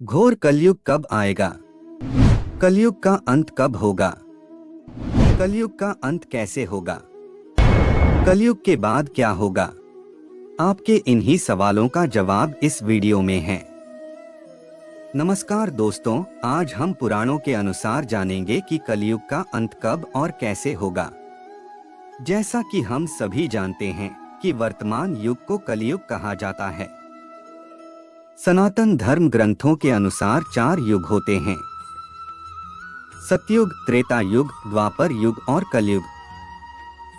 घोर कलयुग कब आएगा? कलयुग का अंत कब होगा? कलयुग का अंत कैसे होगा? कलयुग के बाद क्या होगा? आपके इन्हीं सवालों का जवाब इस वीडियो में है। नमस्कार दोस्तों, आज हम पुराणों के अनुसार जानेंगे कि कलयुग का अंत कब और कैसे होगा। जैसा कि हम सभी जानते हैं कि वर्तमान युग को कलयुग कहा जाता है। सनातन धर्म ग्रंथों के अनुसार 4 युग होते हैं: सतयुग, त्रेता युग, द्वापर युग और कलयुग।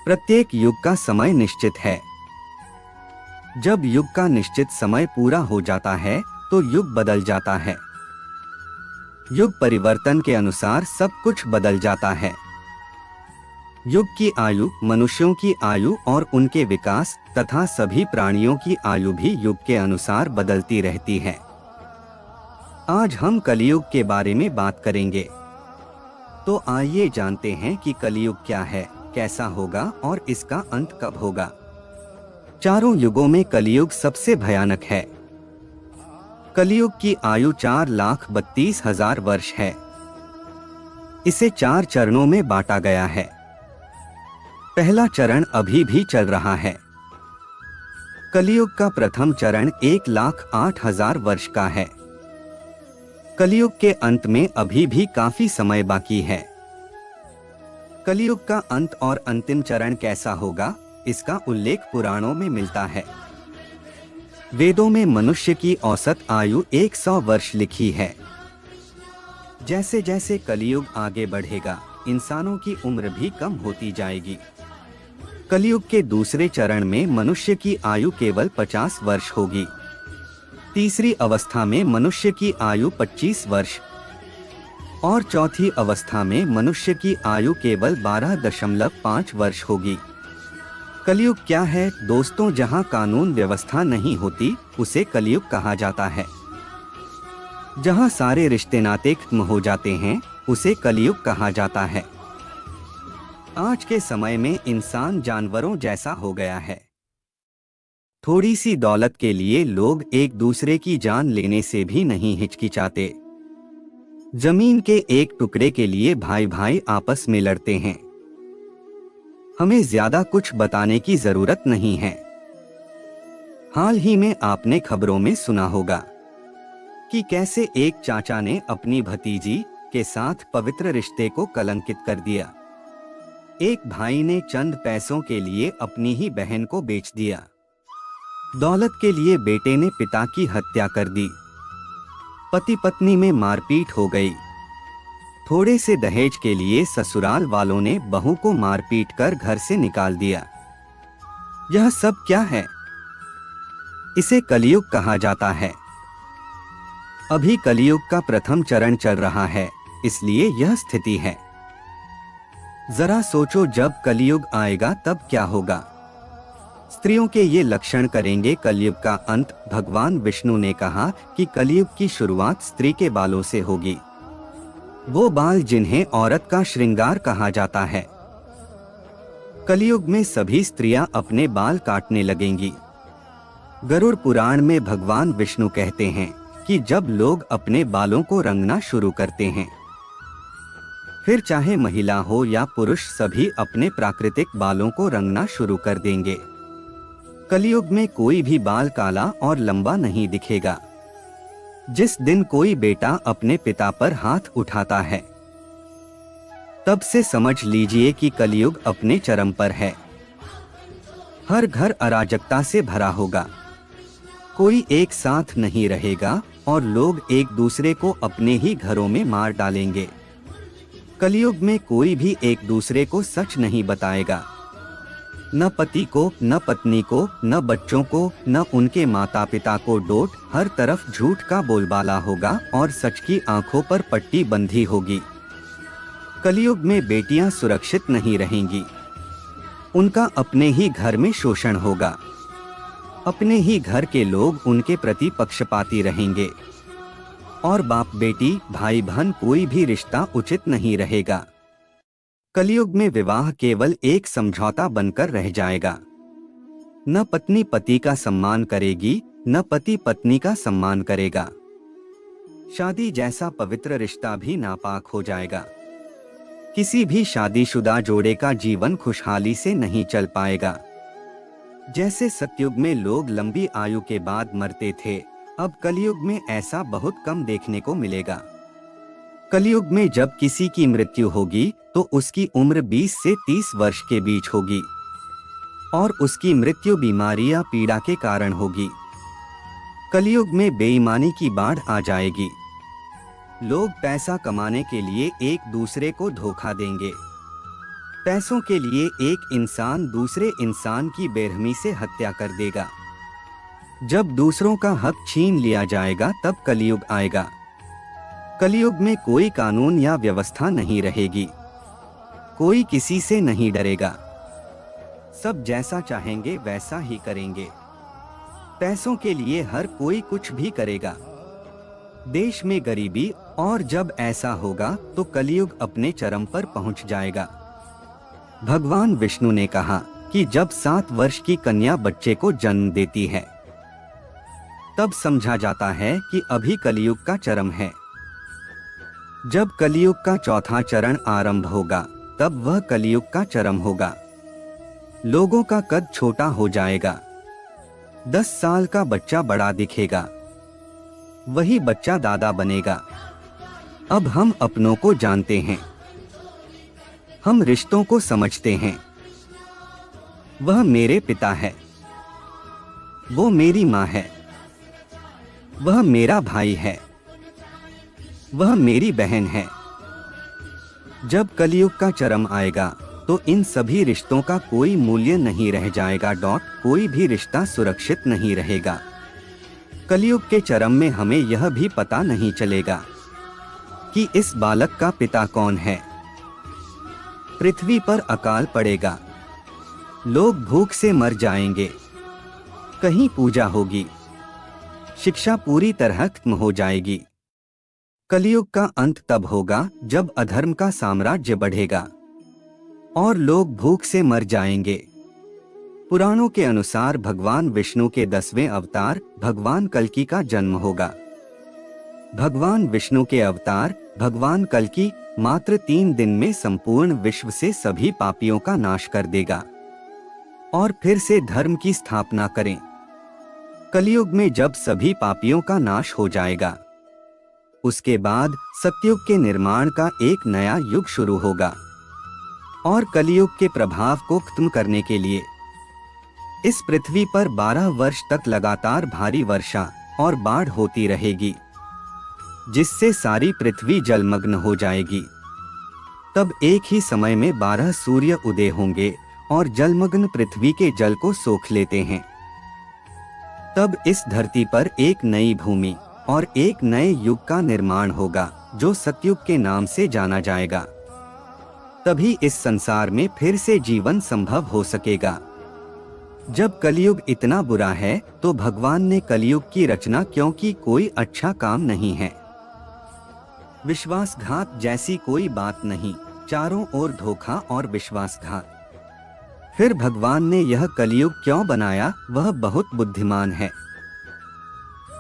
प्रत्येक युग का समय निश्चित है। जब युग का निश्चित समय पूरा हो जाता है तो युग बदल जाता है। युग परिवर्तन के अनुसार सब कुछ बदल जाता है। युग की आयु, मनुष्यों की आयु और उनके विकास तथा सभी प्राणियों की आयु भी युग के अनुसार बदलती रहती है। आज हम कलयुग के बारे में बात करेंगे। तो आइए जानते हैं कि कलयुग क्या है, कैसा होगा और इसका अंत कब होगा। चारों युगों में कलयुग सबसे भयानक है। कलयुग की आयु 4,32,000 वर्ष है। इसे 4 चरणों में बांटा गया है। पहला चरण अभी भी चल रहा है। कलयुग का प्रथम चरण 1,08,000 वर्ष का है। कलयुग के अंत में अभी भी काफी समय बाकी है। कलयुग का अंत और अंतिम चरण कैसा होगा, इसका उल्लेख पुराणों में मिलता है। वेदों में मनुष्य की औसत आयु 100 वर्ष लिखी है। जैसे जैसे कलयुग आगे बढ़ेगा, इंसानों की उम्र भी कम होती जाएगी। कलयुग के दूसरे चरण में मनुष्य की आयु केवल 50 वर्ष होगी। तीसरी अवस्था में मनुष्य की आयु 25 वर्ष और चौथी अवस्था में मनुष्य की आयु केवल 12.5 वर्ष होगी। कलयुग क्या है दोस्तों? जहां कानून व्यवस्था नहीं होती उसे कलयुग कहा जाता है। जहां सारे रिश्ते नाते खत्म हो जाते हैं उसे कलयुग कहा जाता है। आज के समय में इंसान जानवरों जैसा हो गया है। थोड़ी सी दौलत के लिए लोग एक दूसरे की जान लेने से भी नहीं हिचकिचाते। जमीन के एक टुकड़े के लिए भाई भाई आपस में लड़ते हैं। हमें ज्यादा कुछ बताने की जरूरत नहीं है। हाल ही में आपने खबरों में सुना होगा कि कैसे एक चाचा ने अपनी भतीजी के साथ पवित्र रिश्ते को कलंकित कर दिया। एक भाई ने चंद पैसों के लिए अपनी ही बहन को बेच दिया। दौलत के लिए बेटे ने पिता की हत्या कर दी। पति पत्नी में मारपीट हो गई। थोड़े से दहेज के लिए ससुराल वालों ने बहू को मारपीट कर घर से निकाल दिया। यह सब क्या है? इसे कलयुग कहा जाता है। अभी कलयुग का प्रथम चरण चल रहा है, इसलिए यह स्थिति है। जरा सोचो, जब कलयुग आएगा तब क्या होगा। स्त्रियों के ये लक्षण करेंगे कलयुग का अंत। भगवान विष्णु ने कहा कि कलयुग की शुरुआत स्त्री के बालों से होगी। वो बाल जिन्हें औरत का श्रृंगार कहा जाता है। कलयुग में सभी स्त्रियां अपने बाल काटने लगेंगी। गरुड़ पुराण में भगवान विष्णु कहते हैं कि जब लोग अपने बालों को रंगना शुरू करते हैं, फिर चाहे महिला हो या पुरुष, सभी अपने प्राकृतिक बालों को रंगना शुरू कर देंगे। कलयुग में कोई भी बाल काला और लंबा नहीं दिखेगा। जिस दिन कोई बेटा अपने पिता पर हाथ उठाता है, तब से समझ लीजिए कि कलयुग अपने चरम पर है। हर घर अराजकता से भरा होगा। कोई एक साथ नहीं रहेगा और लोग एक दूसरे को अपने ही घरों में मार डालेंगे। कलयुग में कोई भी एक दूसरे को सच नहीं बताएगा। न पति को, न पत्नी को, न बच्चों को, न उनके माता पिता को डोट। हर तरफ झूठ का बोलबाला होगा और सच की आंखों पर पट्टी बंधी होगी। कलयुग में बेटियां सुरक्षित नहीं रहेंगी। उनका अपने ही घर में शोषण होगा। अपने ही घर के लोग उनके प्रति पक्षपाती रहेंगे और बाप बेटी, भाई बहन, कोई भी रिश्ता उचित नहीं रहेगा। कलयुग में विवाह केवल एक समझौता बनकर रह जाएगा। न पत्नी पति का सम्मान करेगी, न पति पत्नी का सम्मान करेगा। शादी जैसा पवित्र रिश्ता भी नापाक हो जाएगा। किसी भी शादीशुदा जोड़े का जीवन खुशहाली से नहीं चल पाएगा। जैसे सतयुग में लोग लंबी आयु के बाद मरते थे, अब कलयुग में ऐसा बहुत कम देखने को मिलेगा। कलयुग में जब किसी की मृत्यु होगी तो उसकी उम्र 20 से 30 वर्ष के बीच होगी और उसकी मृत्यु बीमारी या पीड़ा के कारण होगी। कलयुग में बेईमानी की बाढ़ आ जाएगी। लोग पैसा कमाने के लिए एक दूसरे को धोखा देंगे। पैसों के लिए एक इंसान दूसरे इंसान की बेरहमी से हत्या कर देगा। जब दूसरों का हक छीन लिया जाएगा तब कलयुग आएगा। कलयुग में कोई कानून या व्यवस्था नहीं रहेगी। कोई किसी से नहीं डरेगा। सब जैसा चाहेंगे वैसा ही करेंगे। पैसों के लिए हर कोई कुछ भी करेगा। देश में गरीबी, और जब ऐसा होगा तो कलयुग अपने चरम पर पहुंच जाएगा। भगवान विष्णु ने कहा कि जब 7 वर्ष की कन्या बच्चे को जन्म देती है तब समझा जाता है कि अभी कलयुग का चरम है। जब कलयुग का चौथा चरण आरंभ होगा तब वह कलयुग का चरम होगा। लोगों का कद छोटा हो जाएगा। 10 साल का बच्चा बड़ा दिखेगा। वही बच्चा दादा बनेगा। अब हम अपनों को जानते हैं। हम रिश्तों को समझते हैं। वह मेरे पिता है। वो मेरी माँ है। वह मेरा भाई है। वह मेरी बहन है। जब कलयुग का चरम आएगा तो इन सभी रिश्तों का कोई मूल्य नहीं रह जाएगा। कोई भी रिश्ता सुरक्षित नहीं रहेगा। कलयुग के चरम में हमें यह भी पता नहीं चलेगा कि इस बालक का पिता कौन है। पृथ्वी पर अकाल पड़ेगा। लोग भूख से मर जाएंगे। कहीं पूजा होगी। शिक्षा पूरी तरह खत्म हो जाएगी। कलयुग का अंत तब होगा जब अधर्म का साम्राज्य बढ़ेगा और लोग भूख से मर जाएंगे। पुराणों के अनुसार भगवान विष्णु के 10वें अवतार भगवान कल्कि का जन्म होगा। भगवान विष्णु के अवतार भगवान कल्कि मात्र 3 दिन में संपूर्ण विश्व से सभी पापियों का नाश कर देगा और फिर से धर्म की स्थापना करें। कलयुग में जब सभी पापियों का नाश हो जाएगा उसके बाद सतयुग के निर्माण का एक नया युग शुरू होगा और कलयुग के प्रभाव को खत्म करने के लिए इस पृथ्वी पर 12 वर्ष तक लगातार भारी वर्षा और बाढ़ होती रहेगी, जिससे सारी पृथ्वी जलमग्न हो जाएगी। तब एक ही समय में 12 सूर्य उदय होंगे और जलमग्न पृथ्वी के जल को सोख लेते हैं। तब इस धरती पर एक नई भूमि और एक नए युग का निर्माण होगा जो सतयुग के नाम से जाना जाएगा। तभी इस संसार में फिर से जीवन संभव हो सकेगा। जब कलयुग इतना बुरा है तो भगवान ने कलयुग की रचना क्योंकि कोई अच्छा काम नहीं है। विश्वासघात जैसी कोई बात नहीं, चारों ओर धोखा और विश्वासघात। फिर भगवान ने यह कलयुग क्यों बनाया? वह बहुत बुद्धिमान है।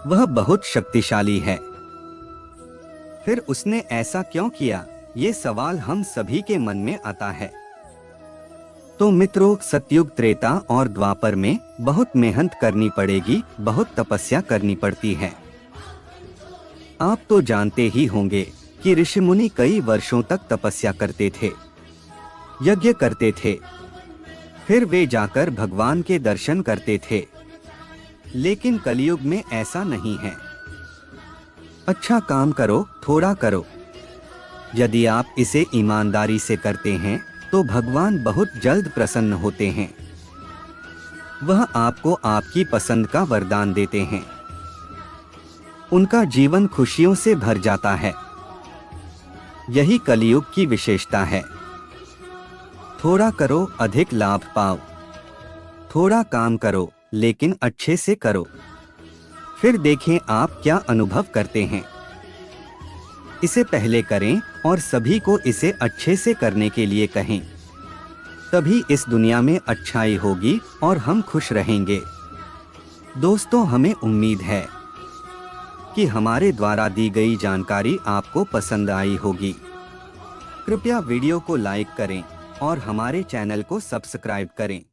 वह बहुत शक्तिशाली है। फिर उसने ऐसा क्यों किया? ये सवाल हम सभी के मन में आता है। तो मित्रों, सतयुग, त्रेता और द्वापर में बहुत मेहनत करनी पड़ेगी, बहुत तपस्या करनी पड़ती है। आप तो जानते ही होंगे कि ऋषि मुनि कई वर्षों तक तपस्या करते थे, यज्ञ करते थे, फिर वे जाकर भगवान के दर्शन करते थे। लेकिन कलयुग में ऐसा नहीं है। अच्छा काम करो, थोड़ा करो। यदि आप इसे ईमानदारी से करते हैं तो भगवान बहुत जल्द प्रसन्न होते हैं। वह आपको आपकी पसंद का वरदान देते हैं। उनका जीवन खुशियों से भर जाता है। यही कलयुग की विशेषता है। थोड़ा करो, अधिक लाभ पाओ। थोड़ा काम करो, लेकिन अच्छे से करो। फिर देखें आप क्या अनुभव करते हैं। इसे पहले करें और सभी को इसे अच्छे से करने के लिए कहें। तभी इस दुनिया में अच्छाई होगी और हम खुश रहेंगे। दोस्तों, हमें उम्मीद है कि हमारे द्वारा दी गई जानकारी आपको पसंद आई होगी। कृपया वीडियो को लाइक करें और हमारे चैनल को सब्सक्राइब करें।